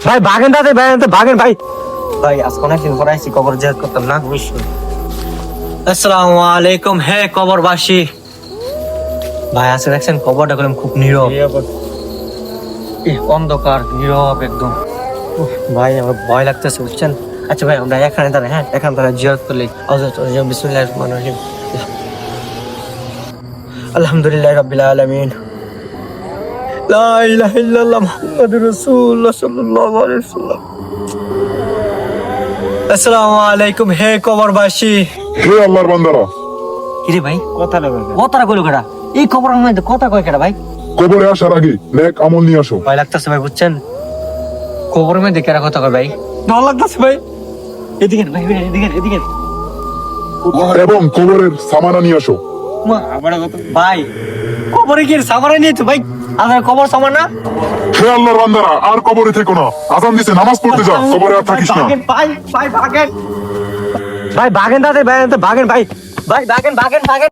ভাই ভাগেন দাদা, ভাই তো ভাগেন ভাই। ভাই আজকে অনেকদিন পর আইছি, কবর জিয়ারত করতাম না। আসসালামু আলাইকুম হে কবরবাসী। ভাই আজকে দেখছেন কবরটা করলাম খুব নীরব, অন্ধকার নীরব একদম। ভাই আমার ভয় লাগতেছে বুঝছেন। আচ্ছা ভাই আমরা এখানে দাঁড়াই, হ্যাঁ এখানে দাঁড়াই জিয়ারত করলে। বিসমিল্লাহির রহমানির রহিম। আলহামদুলিল্লাহ রাব্বিল আলামিন, লা ইলাহা ইল্লাল্লাহ মুহাম্মাদুর রাসূলুল্লাহ সাল্লাল্লাহু আলাইহি ওয়াসাল্লাম। আসসালামু আলাইকুম হে কবরবাসী। হে আল্লাহর বান্দারা, কিরে ভাই কথাটা কইলো কেডা? এই কবরের মধ্যে কথা কয় কেডা ভাই? কবরে আসার আগে নেক আমল নিয়ে আসো ভয় লাগতেছে ভাই বুঝছেন। কবরের মধ্যে কেডা কথা কয় ভাই? ডর লাগতেছে ভাই। এদিকে ভাই, এদিকে এবং কবরের সামানা নিয়ে আসো। ভাই কবরে কি সামারা নিয়ে তো ভাই? আমার কবর সামান না। হে আল্লাহর বান্দারা, আর কবরে থেকো না। আজান দিছে, নামাজ পড়তে যা, কবরে আর থাকিস না। ভাই ভাগেন দাদা, ভাই ভাগেন ভাই, ভাই ভাগেন।